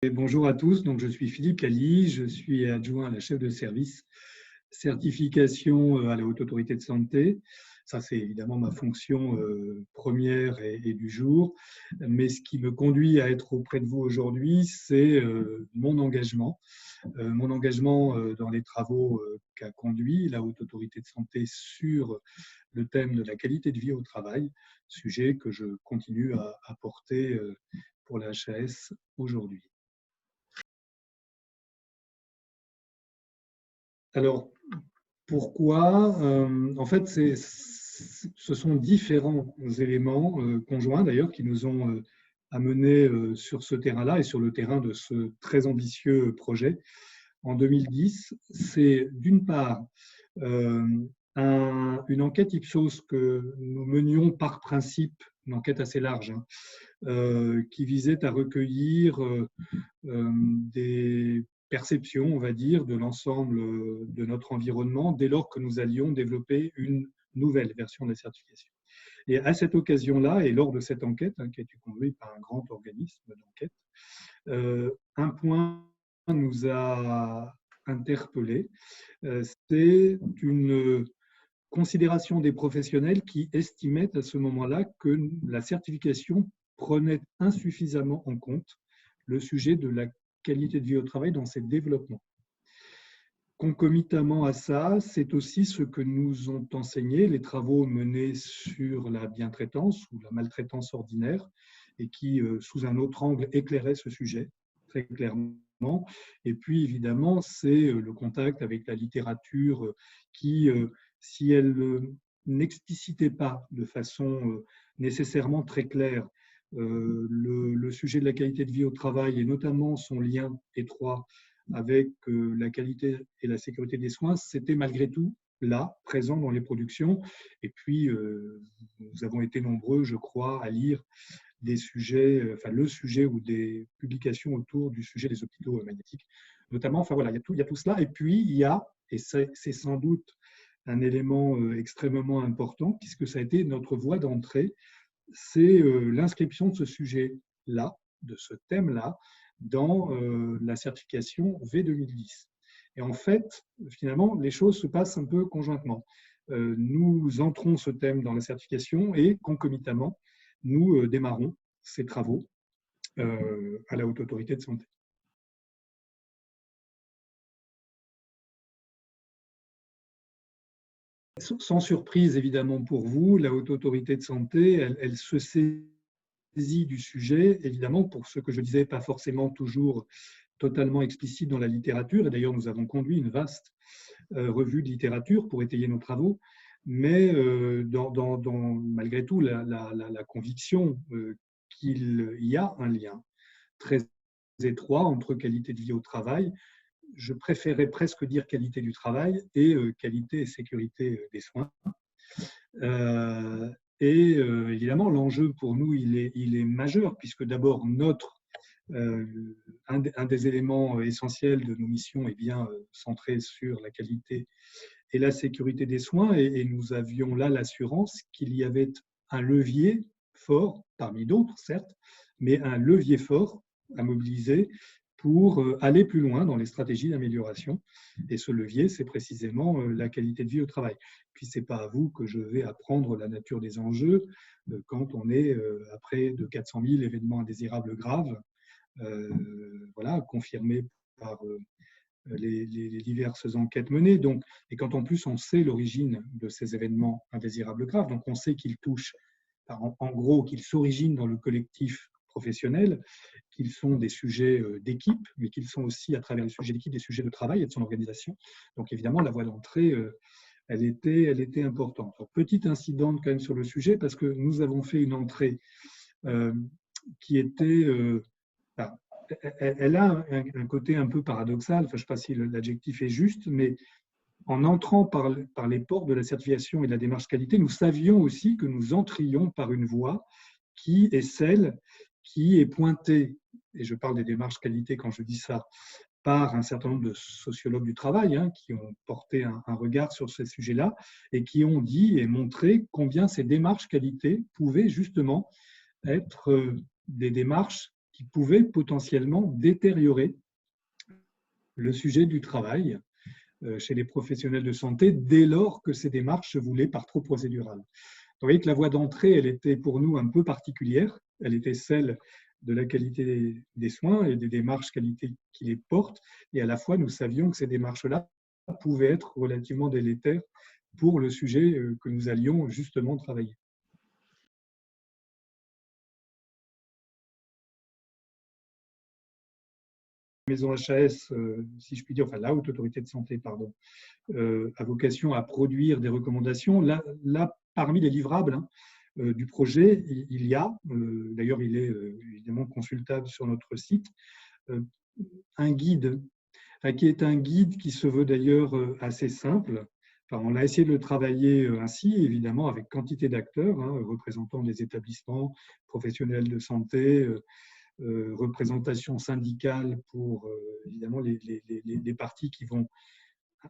Et bonjour à tous, donc je suis Philippe Lally, je suis adjoint à la chef de service certification à la Haute Autorité de Santé. Ça, c'est évidemment ma fonction première et du jour. Mais ce qui me conduit à être auprès de vous aujourd'hui, c'est mon engagement. Mon engagement dans les travaux qu'a conduit la Haute Autorité de Santé sur le thème de la qualité de vie au travail, sujet que je continue à porter pour la HAS aujourd'hui. Alors, pourquoi? En fait, ce sont différents éléments conjoints d'ailleurs qui nous ont amenés sur ce terrain-là et sur le terrain de ce très ambitieux projet. En 2010, c'est d'une part euh, une enquête Ipsos que nous menions par principe, une enquête assez large, hein, qui visait à recueillir des perceptions, on va dire, de l'ensemble de notre environnement dès lors que nous allions développer une nouvelle version de la certification. Et à cette occasion-là, et lors de cette enquête, hein, qui a été conduite par un grand organisme d'enquête, un point nous a interpellés, c'est une considération des professionnels qui estimaient à ce moment-là que la certification prenait insuffisamment en compte le sujet de la qualité de vie au travail dans ses développements. Concomitamment à ça, c'est aussi ce que nous ont enseigné les travaux menés sur la bientraitance ou la maltraitance ordinaire et qui, sous un autre angle, éclairaient ce sujet très clairement. Et puis, évidemment, c'est le contact avec la littérature qui, si elle n'explicitait pas de façon nécessairement très claire le sujet de la qualité de vie au travail et notamment son lien étroit avec la qualité et la sécurité des soins, c'était malgré tout là, présent dans les productions. Et puis, nous avons été nombreux, je crois, à lire des sujets, enfin le sujet ou des publications autour du sujet des hôpitaux magnétiques, notamment. Enfin voilà, il y a tout cela. Et puis, il y a, et c'est sans doute un élément extrêmement important, puisque ça a été notre voie d'entrée, c'est l'inscription de ce sujet-là, de ce thème-là, dans la certification V2010. Et en fait, finalement, les choses se passent un peu conjointement. Nous entrons ce thème dans la certification et concomitamment, nous démarrons ces travaux à la Haute Autorité de Santé. Sans surprise, évidemment, pour vous, la Haute Autorité de Santé, elle se saisit du sujet, évidemment, pour ce que je disais, pas forcément toujours totalement explicite dans la littérature. Et d'ailleurs, nous avons conduit une vaste revue de littérature pour étayer nos travaux. Mais malgré tout, la conviction qu'il y a un lien très étroit entre qualité de vie au travail, je préférais presque dire qualité du travail, et qualité et sécurité des soins. Évidemment, l'enjeu pour nous, il est majeur, puisque d'abord, un des éléments essentiels de nos missions est bien centré sur la qualité et la sécurité des soins, et nous avions là l'assurance qu'il y avait un levier fort, parmi d'autres certes, mais un levier fort à mobiliser pour aller plus loin dans les stratégies d'amélioration. Et ce levier, c'est précisément la qualité de vie au travail. Puis, ce n'est pas à vous que je vais apprendre la nature des enjeux quand on est à près de 400 000 événements indésirables graves, voilà, confirmés par les diverses enquêtes menées. Donc, et quand en plus on sait l'origine de ces événements indésirables graves, donc on sait qu'ils touchent, en gros, qu'ils s'originent dans le collectif professionnel, qu'ils sont des sujets d'équipe, mais qu'ils sont aussi, à travers les sujets d'équipe, des sujets de travail et de son organisation. Donc évidemment, la voie d'entrée, elle était importante. Alors, petite incidente quand même sur le sujet, parce que nous avons fait une entrée qui était... elle a un côté un peu paradoxal, enfin, je ne sais pas si l'adjectif est juste, mais en entrant par les portes de la certification et de la démarche qualité, nous savions aussi que nous entrions par une voie qui est celle qui est pointée, et je parle des démarches qualité quand je dis ça, par un certain nombre de sociologues du travail qui ont porté un regard sur ces sujets-là et qui ont dit et montré combien ces démarches qualité pouvaient justement être des démarches qui pouvaient potentiellement détériorer le sujet du travail chez les professionnels de santé dès lors que ces démarches se voulaient par trop procédurales. Vous voyez que la voie d'entrée, elle était pour nous un peu particulière. Elle était celle de la qualité des soins et des démarches qualité qui les portent. Et à la fois, nous savions que ces démarches-là pouvaient être relativement délétères pour le sujet que nous allions justement travailler. La maison HAS, si je puis dire, enfin la Haute Autorité de Santé, pardon, a vocation à produire des recommandations. Là parmi les livrables du projet, il y a, d'ailleurs il est évidemment consultable sur notre site, un guide, qui est un guide qui se veut d'ailleurs assez simple. Enfin, on a essayé de le travailler ainsi, évidemment, avec quantité d'acteurs, représentant des établissements professionnels de santé, représentation syndicale pour évidemment les parties qui vont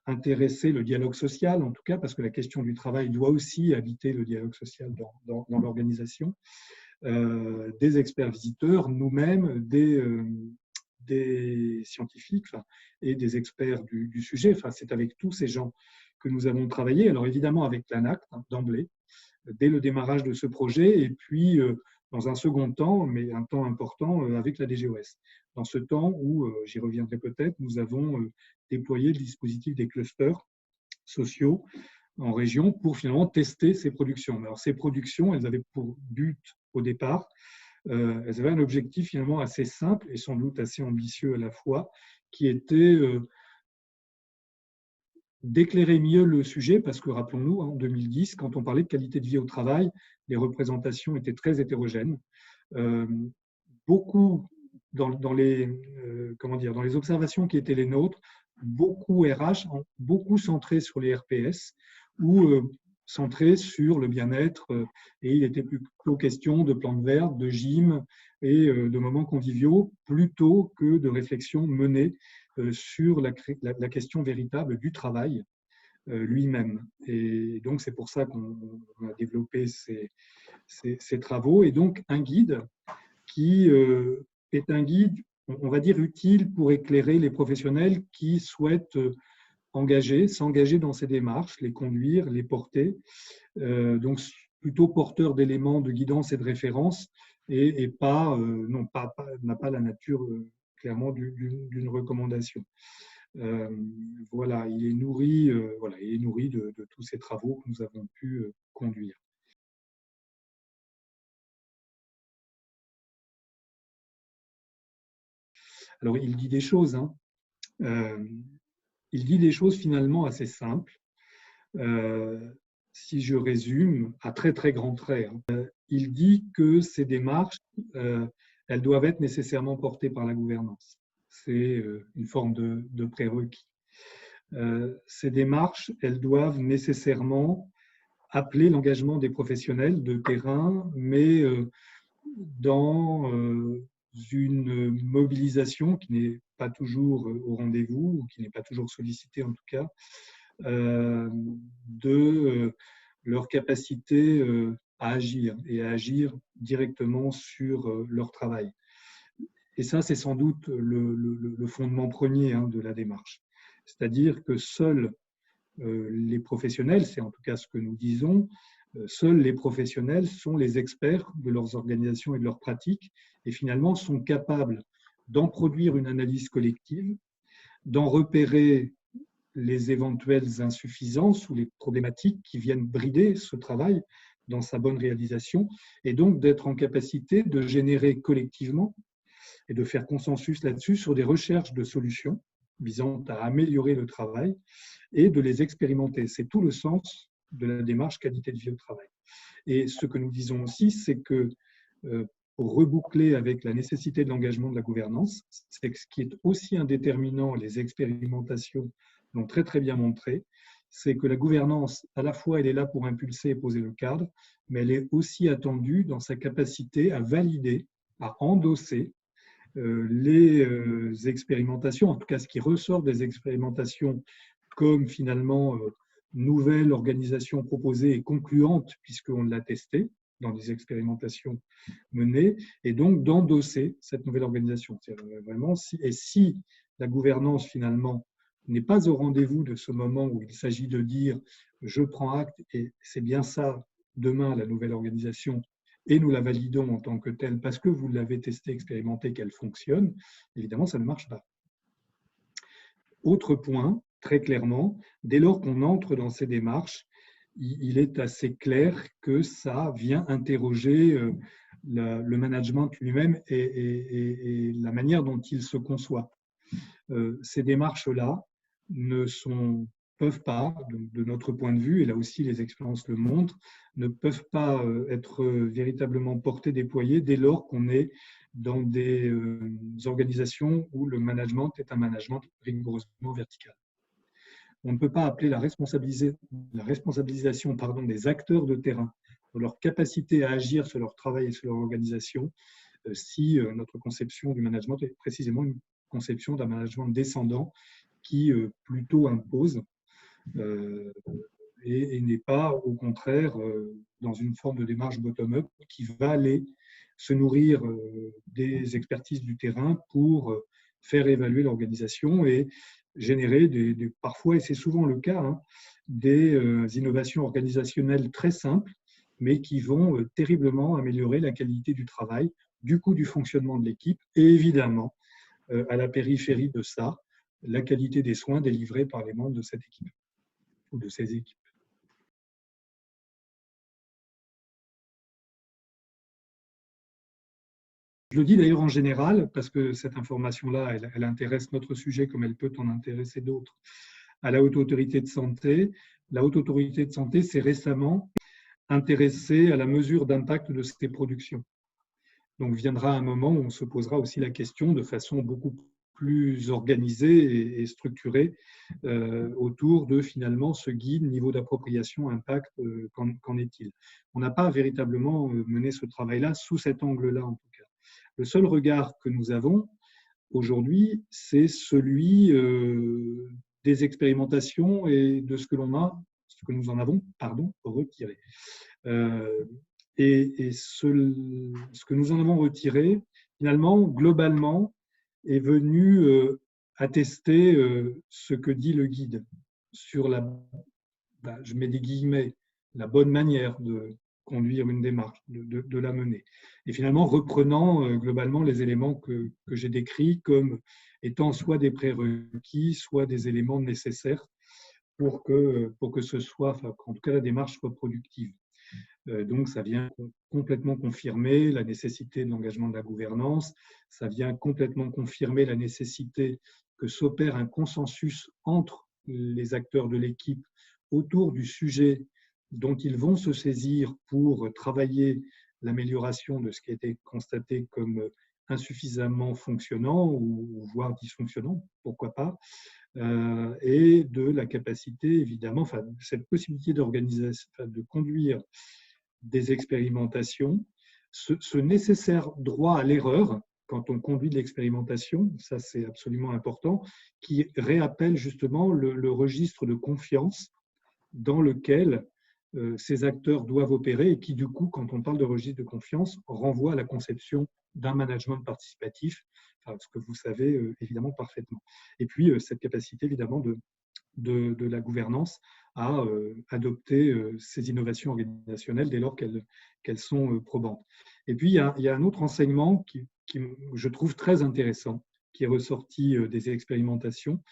intéresser le dialogue social, en tout cas, parce que la question du travail doit aussi habiter le dialogue social dans l'organisation, des experts visiteurs, nous-mêmes, des scientifiques et des experts du sujet. Enfin, c'est avec tous ces gens que nous avons travaillé. Alors évidemment avec l'ANACT d'emblée, dès le démarrage de ce projet, et puis dans un second temps, mais un temps important, avec la DGOS. Dans ce temps où, j'y reviendrai peut-être, nous avons déployé le dispositif des clusters sociaux en région pour finalement tester ces productions. Alors ces productions, elles avaient pour but au départ, elles avaient un objectif finalement assez simple et sans doute assez ambitieux à la fois, qui était d'éclairer mieux le sujet, parce que rappelons-nous, en 2010, quand on parlait de qualité de vie au travail, les représentations étaient très hétérogènes. Beaucoup, dans les observations qui étaient les nôtres, beaucoup RH, beaucoup centrés sur les RPS, ou centrés sur le bien-être, et il était plutôt question de plantes vertes, de gym et de moments conviviaux, plutôt que de réflexions menées sur la question véritable du travail lui-même. Et donc, c'est pour ça qu'on a développé ces travaux. Et donc, un guide qui est un guide, on va dire, utile pour éclairer les professionnels qui souhaitent s'engager dans ces démarches, les conduire, les porter. Donc, plutôt porteur d'éléments de guidance et de référence et pas, n'a pas la nature clairement d'une recommandation. Voilà, il est nourri, de tous ces travaux que nous avons pu conduire. Alors, il dit des choses, il dit des choses finalement assez simples. Si je résume à très très grands traits, il dit que ces démarches, elles doivent être nécessairement portées par la gouvernance. C'est une forme de prérequis. Ces démarches, elles doivent nécessairement appeler l'engagement des professionnels de terrain, mais dans une mobilisation qui n'est pas toujours au rendez-vous, ou qui n'est pas toujours sollicitée en tout cas, de leur capacité à agir et à agir directement sur leur travail. Et ça, c'est sans doute le fondement premier de la démarche. C'est-à-dire que seuls les professionnels, c'est en tout cas ce que nous disons, seuls les professionnels sont les experts de leurs organisations et de leurs pratiques et finalement sont capables d'en produire une analyse collective, d'en repérer les éventuelles insuffisances ou les problématiques qui viennent brider ce travail dans sa bonne réalisation et donc d'être en capacité de générer collectivement et de faire consensus là-dessus sur des recherches de solutions visant à améliorer le travail et de les expérimenter. C'est tout le sens de la démarche qualité de vie au travail. Et ce que nous disons aussi, c'est que pour reboucler avec la nécessité de l'engagement de la gouvernance, c'est ce qui est aussi un déterminant, les expérimentations l'ont très très bien montré, c'est que la gouvernance, à la fois, elle est là pour impulser et poser le cadre, mais elle est aussi attendue dans sa capacité à valider, à endosser les expérimentations, en tout cas ce qui ressort des expérimentations comme finalement nouvelle organisation proposée et concluante puisqu'on l'a testée, dans les expérimentations menées, et donc d'endosser cette nouvelle organisation. Vraiment, si la gouvernance finalement n'est pas au rendez-vous de ce moment où il s'agit de dire je prends acte et c'est bien ça demain la nouvelle organisation et nous la validons en tant que telle parce que vous l'avez testée, expérimentée, qu'elle fonctionne, évidemment ça ne marche pas. Autre point, très clairement, dès lors qu'on entre dans ces démarches, il est assez clair que ça vient interroger le management lui-même et la manière dont il se conçoit. Ces démarches-là peuvent pas, de notre point de vue, et là aussi les expériences le montrent, ne peuvent pas être véritablement portées, déployées dès lors qu'on est dans des organisations où le management est un management rigoureusement vertical. On ne peut pas appeler la responsabilisation des acteurs de terrain de leur capacité à agir sur leur travail et sur leur organisation si notre conception du management est précisément une conception d'un management descendant qui plutôt impose et n'est pas au contraire dans une forme de démarche bottom-up qui va aller se nourrir des expertises du terrain pour faire évaluer l'organisation et générer parfois, et c'est souvent le cas, des innovations organisationnelles très simples, mais qui vont terriblement améliorer la qualité du travail, du coup du fonctionnement de l'équipe et évidemment, à la périphérie de ça, la qualité des soins délivrés par les membres de cette équipe ou de ces équipes. Je le dis d'ailleurs en général, parce que cette information-là, elle intéresse notre sujet comme elle peut en intéresser d'autres, à la Haute Autorité de Santé. La Haute Autorité de Santé s'est récemment intéressée à la mesure d'impact de ces productions. Donc viendra un moment où on se posera aussi la question de façon beaucoup plus organisée et structurée autour de finalement ce guide niveau d'appropriation impact, qu'en est-il. On n'a pas véritablement mené ce travail-là sous cet angle-là en tout cas. Le seul regard que nous avons aujourd'hui, c'est celui des expérimentations et de ce que nous en avons retiré. Et ce que nous en avons retiré, finalement, globalement, est venu attester ce que dit le guide sur je mets des guillemets, la bonne manière de conduire une démarche, de la mener. Et finalement, reprenant globalement les éléments que j'ai décrits comme étant soit des prérequis, soit des éléments nécessaires pour que ce soit, en tout cas, la démarche soit productive. Donc, ça vient complètement confirmer la nécessité de l'engagement de la gouvernance, ça vient complètement confirmer la nécessité que s'opère un consensus entre les acteurs de l'équipe autour du sujet dont ils vont se saisir pour travailler l'amélioration de ce qui a été constaté comme insuffisamment fonctionnant ou voire dysfonctionnant, pourquoi pas, et de la capacité, évidemment, cette possibilité d'organisation, de conduire des expérimentations, ce nécessaire droit à l'erreur quand on conduit de l'expérimentation, ça c'est absolument important, qui réappelle justement le registre de confiance dans lequel ces acteurs doivent opérer et qui du coup, quand on parle de registre de confiance, renvoie à la conception d'un management participatif, ce que vous savez évidemment parfaitement. Et puis cette capacité évidemment de la gouvernance à adopter ces innovations organisationnelles dès lors qu'elles sont probantes. Et puis, il y a un autre enseignement qui, je trouve très intéressant, qui est ressorti des expérimentations,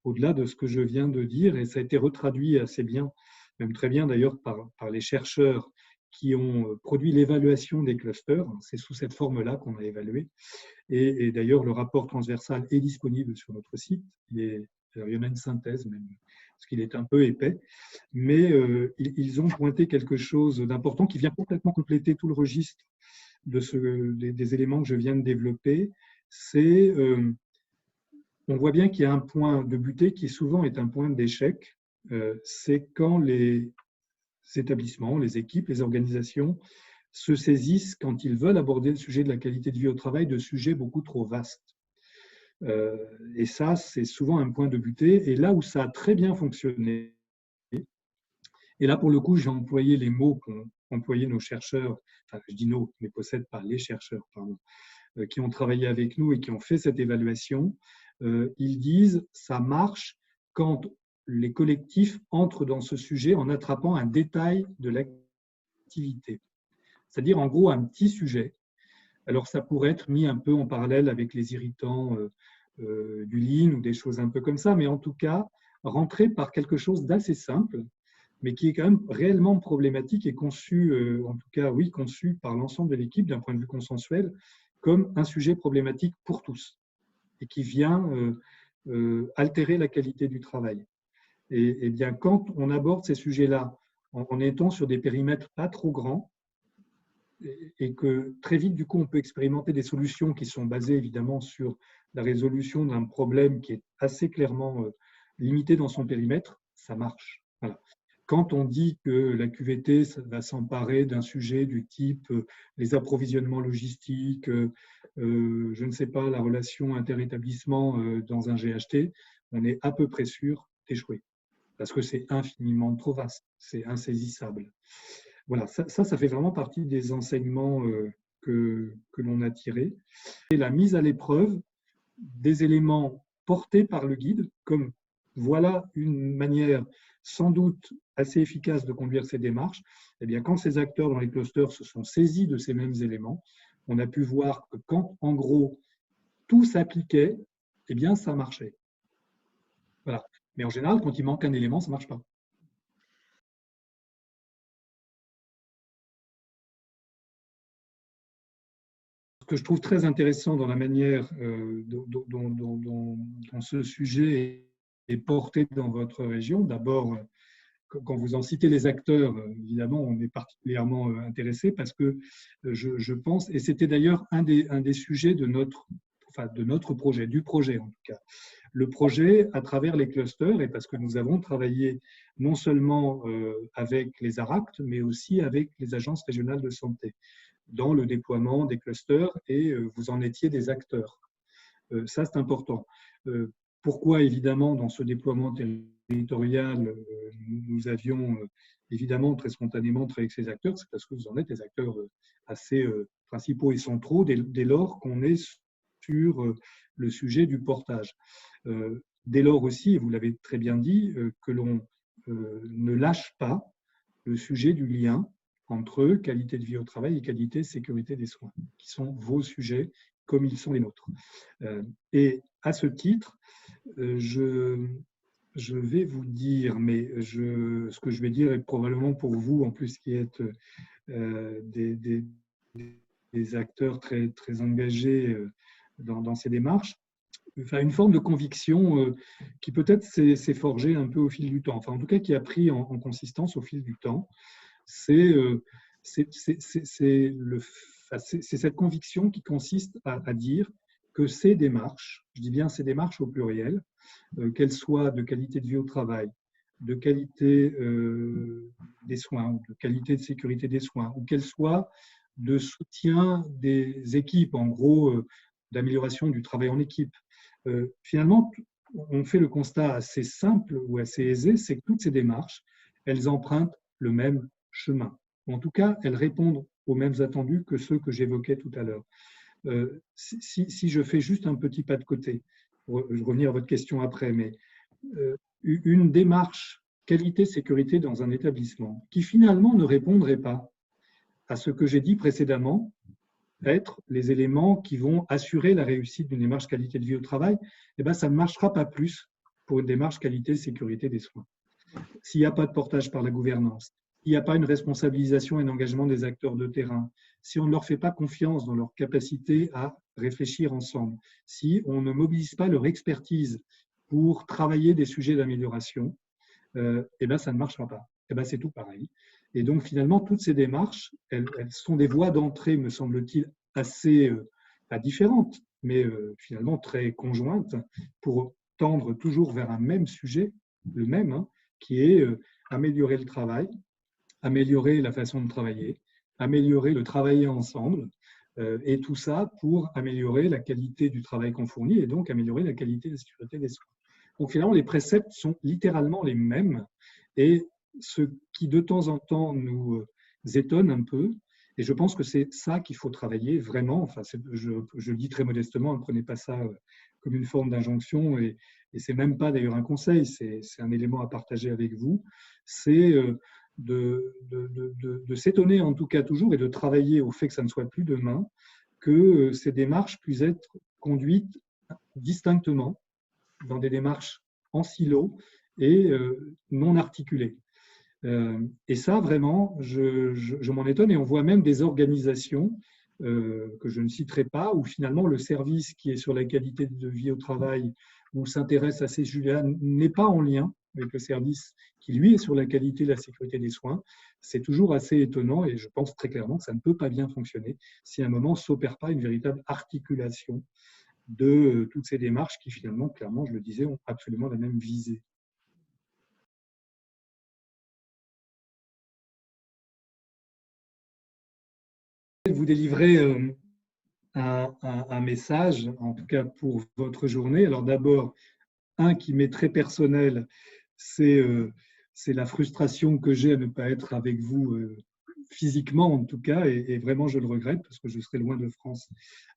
au-delà de ce que je viens de dire, et ça a été retraduit assez bien, même très bien d'ailleurs par les chercheurs qui ont produit l'évaluation des clusters. C'est sous cette forme-là qu'on a évalué. Et d'ailleurs, le rapport transversal est disponible sur notre site. Il y en a une synthèse même, parce qu'il est un peu épais. Mais ils ont pointé quelque chose d'important qui vient complètement compléter tout le registre des éléments que je viens de développer. C'est, on voit bien qu'il y a un point de butée qui souvent est un point d'échec. C'est quand les établissements, les équipes, les organisations se saisissent, quand ils veulent aborder le sujet de la qualité de vie au travail, de sujets beaucoup trop vastes. Et ça, c'est souvent un point de butée. Et là où ça a très bien fonctionné, Et là, pour le coup, j'ai employé les mots qu'ont employé nos chercheurs, enfin, je dis nos, mais possède pas les chercheurs, pardon, qui ont travaillé avec nous et qui ont fait cette évaluation. Ils disent ça marche quand les collectifs entrent dans ce sujet en attrapant un détail de l'activité. C'est-à-dire, en gros, un petit sujet. Alors, ça pourrait être mis un peu en parallèle avec les irritants du Lean ou des choses un peu comme ça, mais en tout cas, rentrer par quelque chose d'assez simple, mais qui est quand même réellement problématique et conçu, en tout cas, oui, conçu par l'ensemble de l'équipe d'un point de vue consensuel, comme un sujet problématique pour tous et qui vient altérer la qualité du travail. Et bien, quand on aborde ces sujets-là en étant sur des périmètres pas trop grands, et que très vite, du coup, on peut expérimenter des solutions qui sont basées évidemment sur la résolution d'un problème qui est assez clairement limité dans son périmètre, ça marche. Voilà. Quand on dit que la QVT va s'emparer d'un sujet du type les approvisionnements logistiques, je ne sais pas, la relation interétablissement dans un GHT, on est à peu près sûr d'échouer parce que c'est infiniment trop vaste, c'est insaisissable. Voilà, ça fait vraiment partie des enseignements que l'on a tirés. Et la mise à l'épreuve des éléments portés par le guide, comme voilà une manière sans doute assez efficace de conduire ces démarches, eh bien, quand ces acteurs dans les clusters se sont saisis de ces mêmes éléments, on a pu voir que quand, en gros, tout s'appliquait, eh bien, ça marchait. Voilà. Mais en général, quand il manque un élément, ça ne marche pas. Ce que je trouve très intéressant dans la manière dont ce sujet est porté dans votre région, d'abord, quand vous en citez les acteurs, évidemment, on est particulièrement intéressé parce que je pense, et c'était d'ailleurs un des sujets de notre projet, du projet en tout cas, le projet à travers les clusters, et parce que nous avons travaillé non seulement avec les ARACT, mais aussi avec les agences régionales de santé dans le déploiement des clusters, et vous en étiez des acteurs. Ça, c'est important. Pourquoi, évidemment, dans ce déploiement territorial, nous avions évidemment très spontanément travaillé avec ces acteurs, c'est parce que vous en êtes des acteurs assez principaux et centraux dès lors qu'on est sur le sujet du portage. Dès lors aussi, et vous l'avez très bien dit, que l'on ne lâche pas le sujet du lien entre qualité de vie au travail et qualité et sécurité des soins, qui sont vos sujets comme ils sont les nôtres. Et à ce titre, je vais vous dire, mais ce que je vais dire est probablement pour vous, en plus qui êtes des acteurs très, très engagés dans ces démarches, enfin, une forme de conviction qui peut-être s'est forgée un peu au fil du temps, enfin en tout cas qui a pris en consistance au fil du temps. C'est cette conviction qui consiste à dire que ces démarches, je dis bien ces démarches au pluriel, qu'elles soient de qualité de vie au travail, de qualité des soins, de qualité de sécurité des soins, ou qu'elles soient de soutien des équipes, en gros, d'amélioration du travail en équipe. Finalement, on fait le constat assez simple ou assez aisé, c'est que toutes ces démarches, elles empruntent le même chemin. En tout cas, elles répondent aux mêmes attendus que ceux que j'évoquais tout à l'heure. Si je fais juste un petit pas de côté, pour revenir à votre question après, mais une démarche qualité-sécurité dans un établissement qui finalement ne répondrait pas à ce que j'ai dit précédemment, être les éléments qui vont assurer la réussite d'une démarche qualité de vie au travail, eh bien, ça ne marchera pas plus pour une démarche qualité-sécurité des soins. S'il n'y a pas de portage par la gouvernance, s'il n'y a pas une responsabilisation et un engagement des acteurs de terrain, si on ne leur fait pas confiance dans leur capacité à réfléchir ensemble, si on ne mobilise pas leur expertise pour travailler des sujets d'amélioration, eh bien, ça ne marchera pas. Eh bien, c'est tout pareil. Et donc, finalement, toutes ces démarches, elles sont des voies d'entrée, me semble-t-il, assez pas différentes, mais finalement très conjointes, pour tendre toujours vers un même sujet, le même, hein, qui est améliorer le travail, améliorer la façon de travailler, améliorer le travailler ensemble, et tout ça pour améliorer la qualité du travail qu'on fournit et donc améliorer la qualité et la sécurité des soins. Donc finalement, les préceptes sont littéralement les mêmes et ce qui de temps en temps nous étonne un peu, et je pense que c'est ça qu'il faut travailler vraiment, enfin, je le dis très modestement, ne prenez pas ça comme une forme d'injonction, et ce n'est même pas d'ailleurs un conseil, c'est un élément à partager avec vous, c'est de s'étonner en tout cas toujours et de travailler au fait que ça ne soit plus demain, que ces démarches puissent être conduites distinctement, dans des démarches en silo et non articulées. Et ça, vraiment, je m'en étonne. Et on voit même des organisations que je ne citerai pas, où finalement le service qui est sur la qualité de vie au travail ou s'intéresse à ces sujets-là n'est pas en lien avec le service qui, lui, est sur la qualité de la sécurité des soins. C'est toujours assez étonnant et je pense très clairement que ça ne peut pas bien fonctionner si à un moment ne s'opère pas une véritable articulation de toutes ces démarches qui finalement, clairement, je le disais, ont absolument la même visée. Vous délivrez un message, en tout cas pour votre journée. Alors d'abord, un qui m'est très personnel, c'est la frustration que j'ai à ne pas être avec vous physiquement en tout cas, et vraiment je le regrette parce que je serai loin de France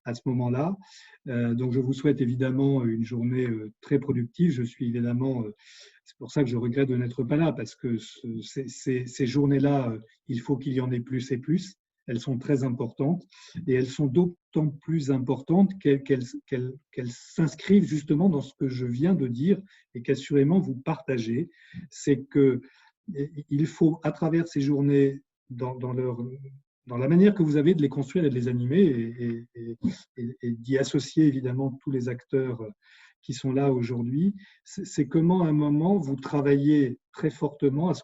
à ce moment-là. Donc je vous souhaite évidemment une journée très productive. Je suis évidemment, c'est pour ça que je regrette de n'être pas là, parce que ces journées-là, il faut qu'il y en ait plus et plus. Elles sont très importantes et elles sont d'autant plus importantes qu'elles s'inscrivent justement dans ce que je viens de dire et qu'assurément vous partagez. C'est qu'il faut, à travers ces journées, dans la manière que vous avez de les construire et de les animer et d'y associer évidemment tous les acteurs qui sont là aujourd'hui, c'est comment à un moment vous travaillez très fortement à ce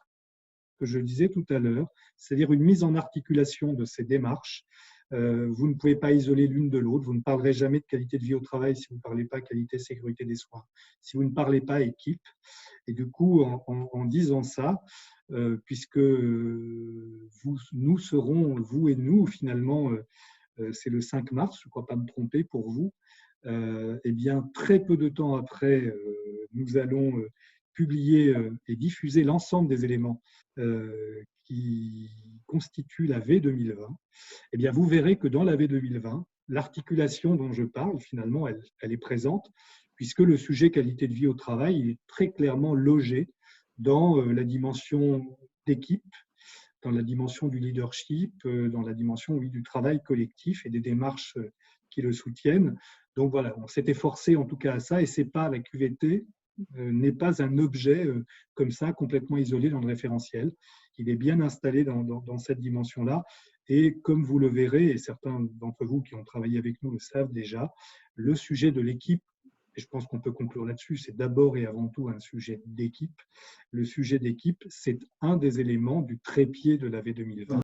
que je disais tout à l'heure, c'est-à-dire une mise en articulation de ces démarches. Vous ne pouvez pas isoler l'une de l'autre, vous ne parlerez jamais de qualité de vie au travail si vous ne parlez pas qualité sécurité des soins, si vous ne parlez pas équipe. Et du coup, en disant ça, puisque nous serons, vous et nous, finalement, c'est le 5 mars, je ne crois pas me tromper pour vous, eh bien, très peu de temps après, nous allons publier et diffuser l'ensemble des éléments qui constituent la V 2020. Eh bien, vous verrez que dans la V 2020, l'articulation dont je parle, finalement, elle est présente, puisque le sujet qualité de vie au travail est très clairement logé dans la dimension d'équipe, dans la dimension du leadership, dans la dimension, oui, du travail collectif et des démarches qui le soutiennent. Donc voilà, on s'est efforcé en tout cas à ça, et c'est pas la QVT n'est pas un objet comme ça complètement isolé dans le référentiel. Il est bien installé dans cette dimension-là. Et comme vous le verrez, et certains d'entre vous qui ont travaillé avec nous le savent déjà, le sujet de l'équipe, et je pense qu'on peut conclure là-dessus, c'est d'abord et avant tout un sujet d'équipe. Le sujet d'équipe, c'est un des éléments du trépied de la V 2020.